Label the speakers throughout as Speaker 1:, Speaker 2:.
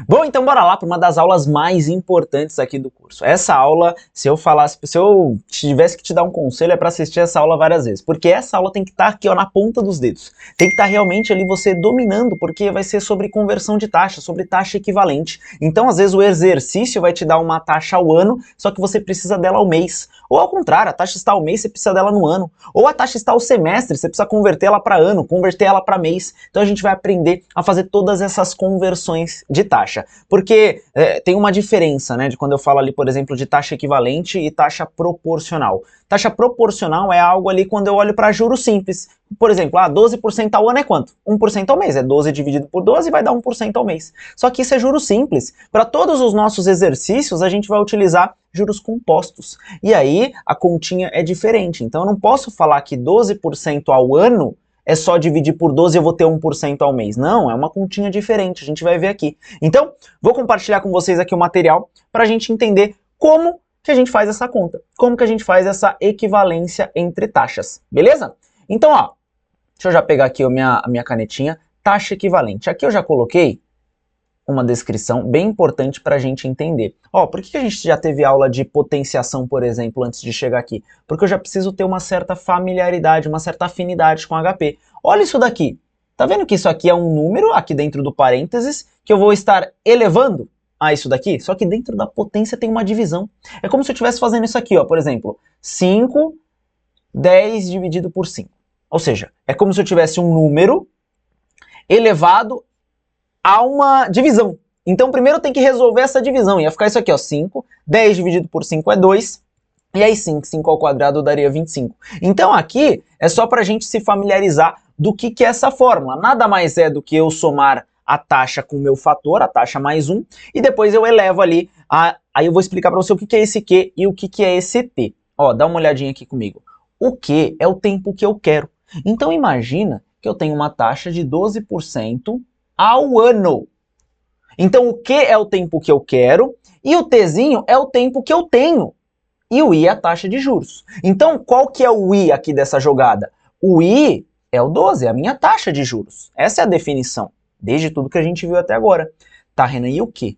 Speaker 1: Bom, então bora lá para uma das aulas mais importantes aqui do curso. Essa aula, se eu tivesse que te dar um conselho, é para assistir essa aula várias vezes, porque essa aula tem que estar aqui, ó, na ponta dos dedos. Tem que estar realmente ali você dominando, porque vai ser sobre conversão de taxa, sobre taxa equivalente. Então, às vezes o exercício vai te dar uma taxa ao ano, só que você precisa dela ao mês. Ou ao contrário, a taxa está ao mês, você precisa dela no ano. Ou a taxa está ao semestre, você precisa converter ela para ano, converter ela para mês. Então a gente vai aprender a fazer todas essas conversões de taxa. Porque tem uma diferença, né, de quando eu falo ali, por exemplo, de taxa equivalente e taxa proporcional. Taxa proporcional é algo ali quando eu olho para juros simples. Por exemplo, 12% ao ano é quanto? 1% ao mês. É 12 dividido por 12 vai dar 1% ao mês. Só que isso é juros simples. Para todos os nossos exercícios, a gente vai utilizar juros compostos. E aí, a continha é diferente. Então, eu não posso falar que 12% ao ano é só dividir por 12 e eu vou ter 1% ao mês. Não, é uma continha diferente, a gente vai ver aqui. Então, vou compartilhar com vocês aqui o material para a gente entender como que a gente faz essa conta, como que a gente faz essa equivalência entre taxas, beleza? Então, ó, deixa eu já pegar aqui a minha canetinha, taxa equivalente. Aqui eu já coloquei uma descrição bem importante para a gente entender. Ó, por que a gente já teve aula de potenciação, por exemplo, antes de chegar aqui? Porque eu já preciso ter uma certa familiaridade, uma certa afinidade com HP. Olha isso daqui. Tá vendo que isso aqui é um número, aqui dentro do parênteses, que eu vou estar elevando a isso daqui? Só que dentro da potência tem uma divisão. É como se eu estivesse fazendo isso aqui, ó, por exemplo, 5, 10 dividido por 5. Ou seja, é como se eu tivesse um número elevado a uma divisão. Então, primeiro eu tenho que resolver essa divisão. Ia ficar isso aqui, ó, 5. 10 dividido por 5 é 2. E aí sim, 5 ao quadrado daria 25. Então, aqui é só para a gente se familiarizar do que é essa fórmula. Nada mais é do que eu somar a taxa com o meu fator, a taxa mais 1, e depois eu elevo ali. Aí eu vou explicar para você o que é esse Q e o que é esse T. Ó, dá uma olhadinha aqui comigo. O Q é o tempo que eu quero. Então, imagina que eu tenho uma taxa de 12% ao ano. Então o Q é o tempo que eu quero e o Tzinho é o tempo que eu tenho. E o I é a taxa de juros. Então qual que é o I aqui dessa jogada? O I é o 12, é a minha taxa de juros. Essa é a definição, desde tudo que a gente viu até agora. Tá, Renan, e o Q?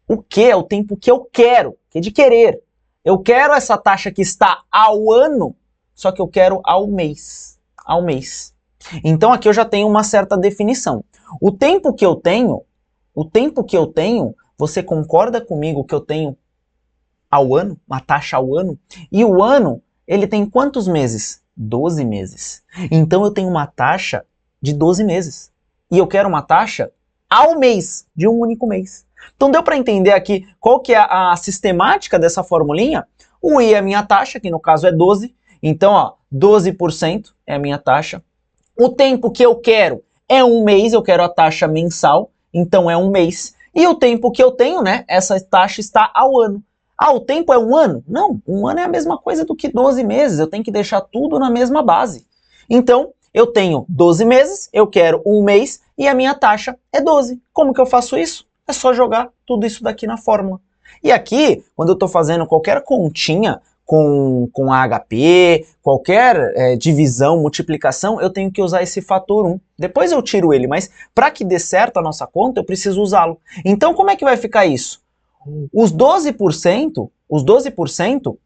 Speaker 1: O Q é o tempo que eu quero, que é de querer. Eu quero essa taxa que está ao ano, só que eu quero ao mês. Ao mês. Então aqui eu já tenho uma certa definição. O tempo que eu tenho, você concorda comigo que eu tenho ao ano, uma taxa ao ano? E o ano, ele tem quantos meses? 12 meses. Então eu tenho uma taxa de 12 meses. E eu quero uma taxa ao mês, de um único mês. Então deu para entender aqui qual que é a sistemática dessa formulinha? O I é a minha taxa, que no caso é 12. Então, ó, 12% é a minha taxa. O tempo que eu quero é um mês, eu quero a taxa mensal, então é um mês. E o tempo que eu tenho, né, essa taxa está ao ano. O tempo é um ano? Não, um ano é a mesma coisa do que 12 meses, eu tenho que deixar tudo na mesma base. Então, eu tenho 12 meses, eu quero um mês e a minha taxa é 12. Como que eu faço isso? É só jogar tudo isso daqui na fórmula. E aqui, quando eu estou fazendo qualquer continha, com a HP, qualquer divisão, multiplicação, eu tenho que usar esse fator 1. Depois eu tiro ele, mas para que dê certo a nossa conta, eu preciso usá-lo. Então, como é que vai ficar isso? Os 12%,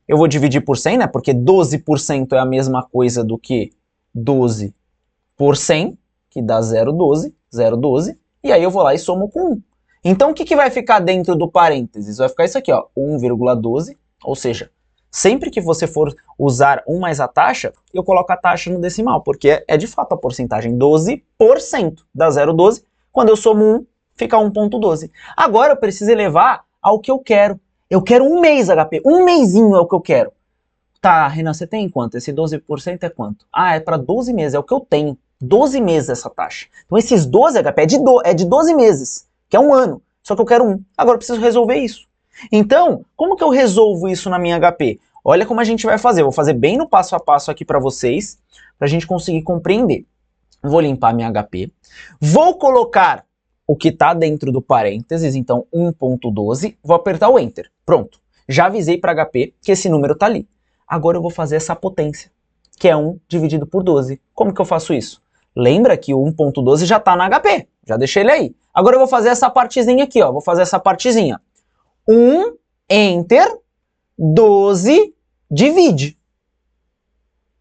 Speaker 1: eu vou dividir por 100, né? Porque 12% é a mesma coisa do que 12 por 100, que dá 0,12, e aí eu vou lá e somo com 1. Então, o que vai ficar dentro do parênteses? Vai ficar isso aqui, ó, 1,12, ou seja, sempre que você for usar 1 mais a taxa, eu coloco a taxa no decimal, porque é de fato a porcentagem 12% dá 0,12. Quando eu somo 1, fica 1,12. Agora eu preciso elevar ao que eu quero. Eu quero um mês, HP. Um mêsinho é o que eu quero. Tá, Renan, você tem quanto? Esse 12% é quanto? É para 12 meses, é o que eu tenho. 12 meses essa taxa. Então esses 12, HP, é de 12 meses, que é um ano. Só que eu quero 1. Agora eu preciso resolver isso. Então, como que eu resolvo isso na minha HP? Olha como a gente vai fazer. Eu vou fazer bem no passo a passo aqui para vocês, para a gente conseguir compreender. Vou limpar minha HP. Vou colocar o que está dentro do parênteses, então 1,12. Vou apertar o Enter. Pronto. Já avisei para HP que esse número está ali. Agora eu vou fazer essa potência, que é 1 dividido por 12. Como que eu faço isso? Lembra que o 1,12 já está na HP. Já deixei ele aí. Agora eu vou fazer essa partezinha aqui, ó. Vou fazer essa partezinha. 1, enter, 12, divide.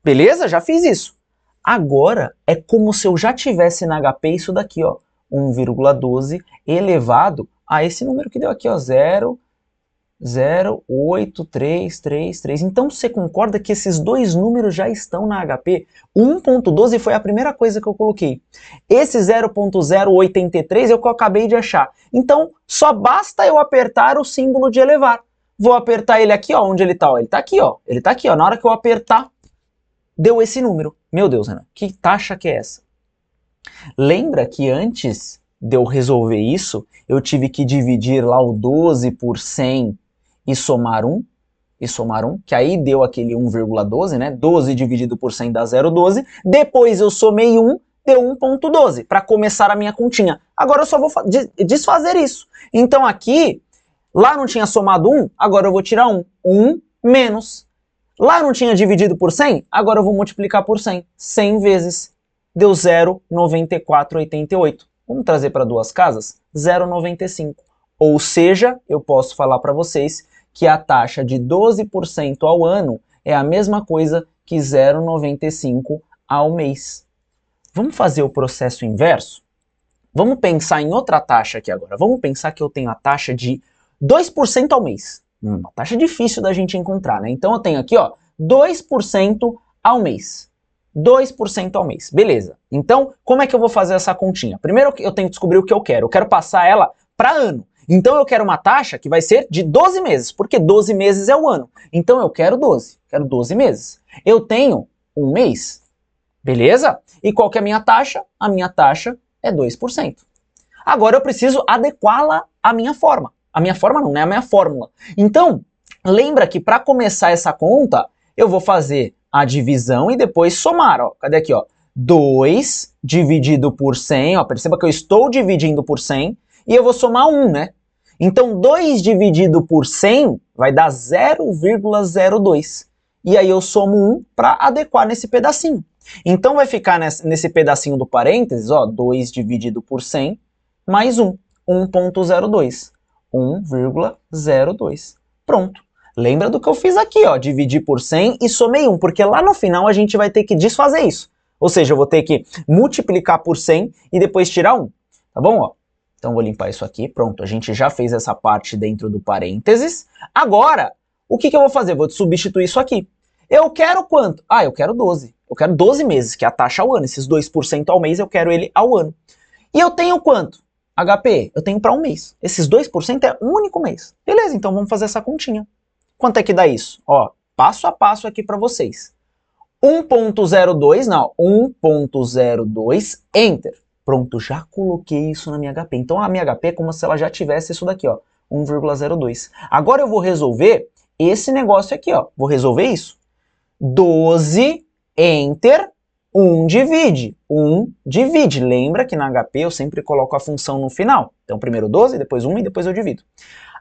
Speaker 1: Beleza? Já fiz isso. Agora é como se eu já tivesse na HP isso daqui, ó. 1,12 elevado a esse número que deu aqui, ó. 0,08333. Então você concorda que esses dois números já estão na HP? 1.12 foi a primeira coisa que eu coloquei. Esse 0.083 é o que eu acabei de achar. Então só basta eu apertar o símbolo de elevar. Vou apertar ele aqui, ó. Onde ele tá? Ó, ele tá aqui, ó. Ele tá aqui, ó. Na hora que eu apertar, deu esse número. Meu Deus, Renan, que taxa que é essa? Lembra que antes de eu resolver isso, eu tive que dividir lá o 12 por 100 e somar 1, que aí deu aquele 1,12, né? 12 dividido por 100 dá 0,12. Depois eu somei 1, deu 1,12, para começar a minha continha. Agora eu só vou desfazer isso. Então aqui, lá não tinha somado 1, agora eu vou tirar 1. 1 menos. Lá não tinha dividido por 100, agora eu vou multiplicar por 100. 100 vezes. Deu 0,9488. Vamos trazer para duas casas? 0,95. Ou seja, eu posso falar para vocês que a taxa de 12% ao ano é a mesma coisa que 0,95 ao mês. Vamos fazer o processo inverso? Vamos pensar em outra taxa aqui agora. Vamos pensar que eu tenho a taxa de 2% ao mês. Uma taxa difícil da gente encontrar, né? Então eu tenho aqui, ó, 2% ao mês. 2% ao mês. Beleza. Então, como é que eu vou fazer essa continha? Primeiro eu tenho que descobrir o que eu quero. Eu quero passar ela para ano. Então eu quero uma taxa que vai ser de 12 meses, porque 12 meses é o ano. Então eu quero 12. Quero 12 meses. Eu tenho um mês. Beleza? E qual que é a minha taxa? A minha taxa é 2%. Agora eu preciso adequá-la à minha forma. A minha forma não, né? A minha fórmula. Então, lembra que para começar essa conta, eu vou fazer a divisão e depois somar, ó. Cadê aqui, ó? 2 dividido por 100, ó. Perceba que eu estou dividindo por 100 e eu vou somar 1, né? Então, 2 dividido por 100 vai dar 0,02. E aí eu somo 1 para adequar nesse pedacinho. Então vai ficar nesse pedacinho do parênteses, ó, 2 dividido por 100 mais 1, 1,02. 1,02. Pronto. Lembra do que eu fiz aqui, ó, dividi por 100 e somei 1, porque lá no final a gente vai ter que desfazer isso. Ou seja, eu vou ter que multiplicar por 100 e depois tirar 1, tá bom? Ó, então vou limpar isso aqui, pronto, a gente já fez essa parte dentro do parênteses. Agora, o que eu vou fazer? Vou substituir isso aqui. Eu quero quanto? Ah, eu quero 12. Eu quero 12 meses, que é a taxa ao ano. Esses 2% ao mês eu quero ele ao ano. E eu tenho quanto? HP, eu tenho para um mês. Esses 2% é um único mês. Beleza, então vamos fazer essa continha. Quanto é que dá isso? Ó, passo a passo aqui para vocês. 1.02, não, 1.02, enter. Pronto, já coloquei isso na minha HP. Então a minha HP é como se ela já tivesse isso daqui, ó, 1,02. Agora eu vou resolver esse negócio aqui, ó. Vou resolver isso. 12, enter, 1 divide. 1 divide. Lembra que na HP eu sempre coloco a função no final. Então primeiro 12, depois 1 e depois eu divido.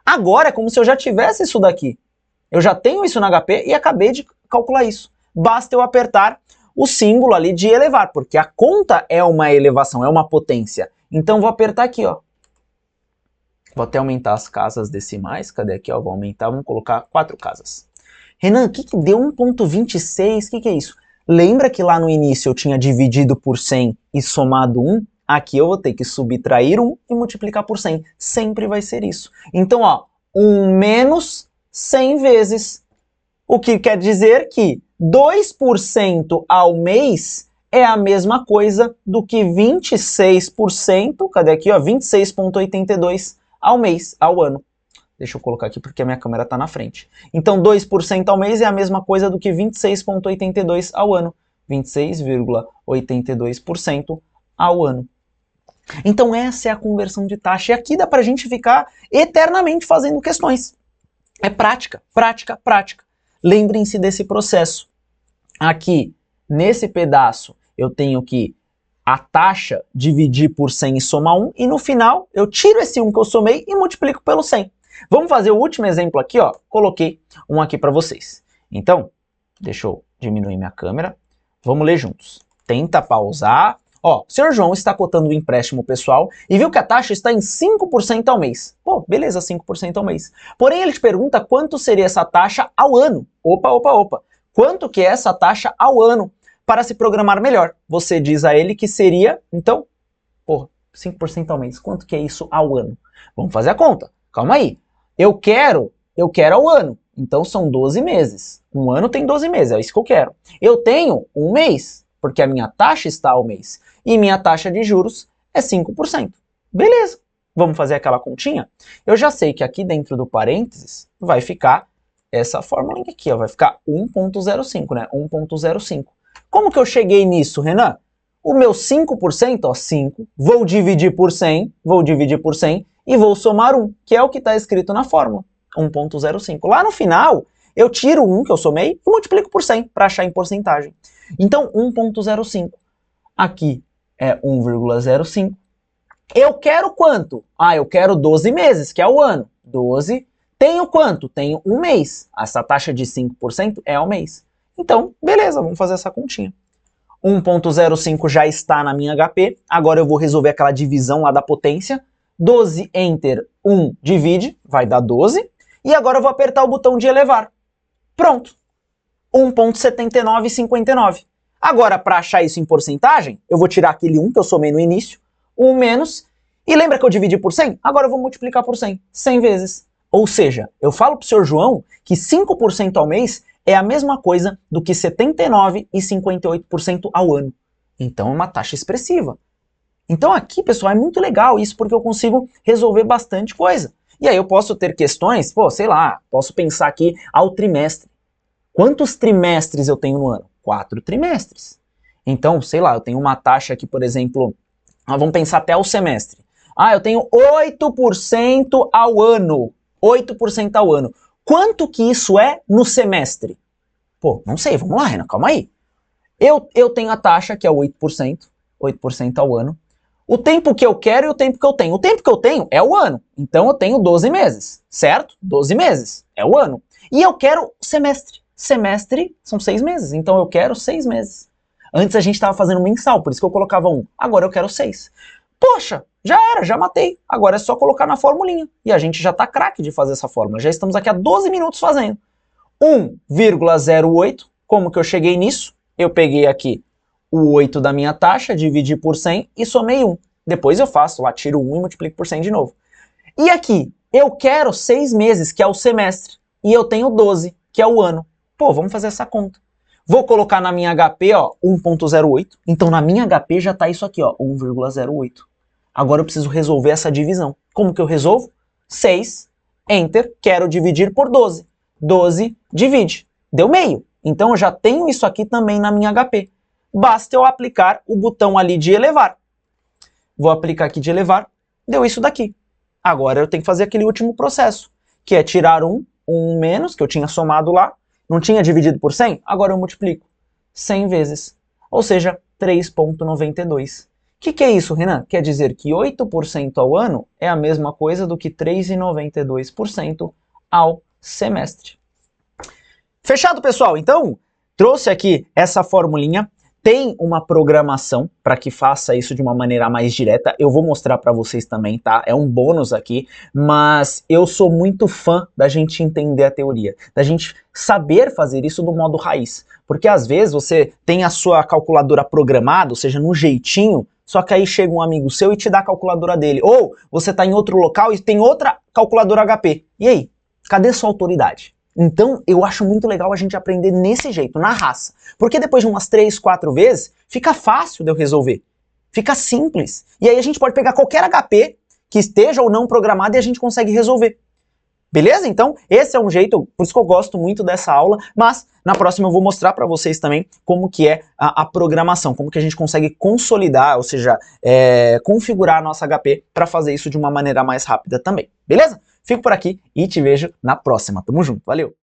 Speaker 1: Agora é como se eu já tivesse isso daqui. Eu já tenho isso na HP e acabei de calcular isso. Basta eu apertar o símbolo ali de elevar, porque a conta é uma elevação, é uma potência. Então vou apertar aqui, ó. Vou até aumentar as casas decimais. Cadê aqui, ó? Vou aumentar, vamos colocar 4 casas. Renan, o que deu 1.26? O que é isso? Lembra que lá no início eu tinha dividido por 100 e somado 1? Aqui eu vou ter que subtrair 1 e multiplicar por 100. Sempre vai ser isso. Então, ó, 1 menos 100 vezes. O que quer dizer que 2% ao mês é a mesma coisa do que 26%, cadê aqui, ó, 26,82 ao mês, ao ano. Deixa eu colocar aqui porque a minha câmera está na frente. Então 2% ao mês é a mesma coisa do que 26,82 ao ano. 26,82% ao ano. Então essa é a conversão de taxa. E aqui dá para a gente ficar eternamente fazendo questões. É prática, prática, prática. Lembrem-se desse processo. Aqui, nesse pedaço, eu tenho que a taxa dividir por 100 e somar 1. E no final, eu tiro esse 1 que eu somei e multiplico pelo 100. Vamos fazer o último exemplo aqui, ó. Coloquei um aqui para vocês. Então, deixa eu diminuir minha câmera. Vamos ler juntos. Tenta pausar Ó, o senhor João está cotando o empréstimo pessoal e viu que a taxa está em 5% ao mês. Pô, beleza, 5% ao mês. Porém, ele te pergunta quanto seria essa taxa ao ano. Opa. Quanto que é essa taxa ao ano para se programar melhor? Você diz a ele que seria, então, pô, 5% ao mês. Quanto que é isso ao ano? Vamos fazer a conta. Calma aí. Eu quero ao ano. Então são 12 meses. Um ano tem 12 meses, é isso que eu quero. Eu tenho um mês, porque a minha taxa está ao mês. E minha taxa de juros é 5%. Beleza. Vamos fazer aquela continha? Eu já sei que aqui dentro do parênteses vai ficar essa fórmula aqui, ó, vai ficar 1,05, né? 1,05. Como que eu cheguei nisso, Renan? O meu 5%, ó, 5, vou dividir por 100 e vou somar 1, que é o que está escrito na fórmula, 1,05. Lá no final, eu tiro 1 que eu somei e multiplico por 100 para achar em porcentagem. Então, 1,05. Aqui é 1,05. Eu quero quanto? Ah, eu quero 12 meses, que é o ano. 12. Tenho quanto? Tenho um mês. Essa taxa de 5% é ao mês. Então, beleza, vamos fazer essa continha. 1,05 já está na minha HP. Agora eu vou resolver aquela divisão lá da potência. 12 enter 1 divide, vai dar 12. E agora eu vou apertar o botão de elevar. Pronto. 1,7959. Agora, para achar isso em porcentagem, eu vou tirar aquele 1 que eu somei no início, 1 menos, e lembra que eu dividi por 100? Agora eu vou multiplicar por 100, 100 vezes. Ou seja, eu falo para o senhor João que 5% ao mês é a mesma coisa do que 79,58% ao ano. Então é uma taxa expressiva. Então aqui, pessoal, é muito legal isso porque eu consigo resolver bastante coisa. E aí eu posso ter questões, pô, sei lá, posso pensar aqui ao trimestre. Quantos trimestres eu tenho no ano? 4 trimestres. Então, sei lá, eu tenho uma taxa aqui, por exemplo, vamos pensar até o semestre. Ah, eu tenho 8% ao ano. 8% ao ano. Quanto que isso é no semestre? Pô, não sei, vamos lá, Renan, calma aí. Eu tenho a taxa que é 8% ao ano. O tempo que eu quero e o tempo que eu tenho. O tempo que eu tenho é o ano. Então eu tenho 12 meses, certo? 12 meses é o ano. E eu quero semestre. Semestre são 6 meses, então eu quero 6 meses. Antes a gente estava fazendo mensal, por isso que eu colocava 1. Agora eu quero 6. Poxa, já era, já matei. Agora é só colocar na formulinha. E a gente já está craque de fazer essa fórmula. Já estamos aqui há 12 minutos fazendo. 1,08. Como que eu cheguei nisso? Eu peguei aqui o 8 da minha taxa, dividi por 100 e somei 1. Depois eu faço lá, tiro 1 e multiplico por 100 de novo. E aqui, eu quero 6 meses, que é o semestre. E eu tenho 12, que é o ano. Pô, vamos fazer essa conta. Vou colocar na minha HP, ó, 1,08. Então na minha HP já está isso aqui, ó, 1,08. Agora eu preciso resolver essa divisão. Como que eu resolvo? 6, enter, quero dividir por 12. 12 divide. Deu meio. Então eu já tenho isso aqui também na minha HP. Basta eu aplicar o botão ali de elevar. Vou aplicar aqui de elevar. Deu isso daqui. Agora eu tenho que fazer aquele último processo, que é tirar 1 menos, que eu tinha somado lá. Não tinha dividido por 100? Agora eu multiplico 100 vezes. Ou seja, 3,92. O que é isso, Renan? Quer dizer que 8% ao ano é a mesma coisa do que 3,92% ao semestre. Fechado, pessoal? Então, trouxe aqui essa formulinha. Tem uma programação para que faça isso de uma maneira mais direta. Eu vou mostrar para vocês também, tá? É um bônus aqui, mas eu sou muito fã da gente entender a teoria, da gente saber fazer isso do modo raiz. Porque às vezes você tem a sua calculadora programada, ou seja, no jeitinho, só que aí chega um amigo seu e te dá a calculadora dele. Ou você está em outro local e tem outra calculadora HP. E aí? Cadê sua autoridade? Então, eu acho muito legal a gente aprender nesse jeito, na raça. Porque depois de umas 3, 4 vezes, fica fácil de eu resolver. Fica simples. E aí a gente pode pegar qualquer HP que esteja ou não programado e a gente consegue resolver. Beleza? Então, esse é um jeito, por isso que eu gosto muito dessa aula, mas na próxima eu vou mostrar para vocês também como que é a programação, como que a gente consegue consolidar, ou seja, configurar a nossa HP para fazer isso de uma maneira mais rápida também. Beleza? Fico por aqui e te vejo na próxima. Tamo junto, valeu!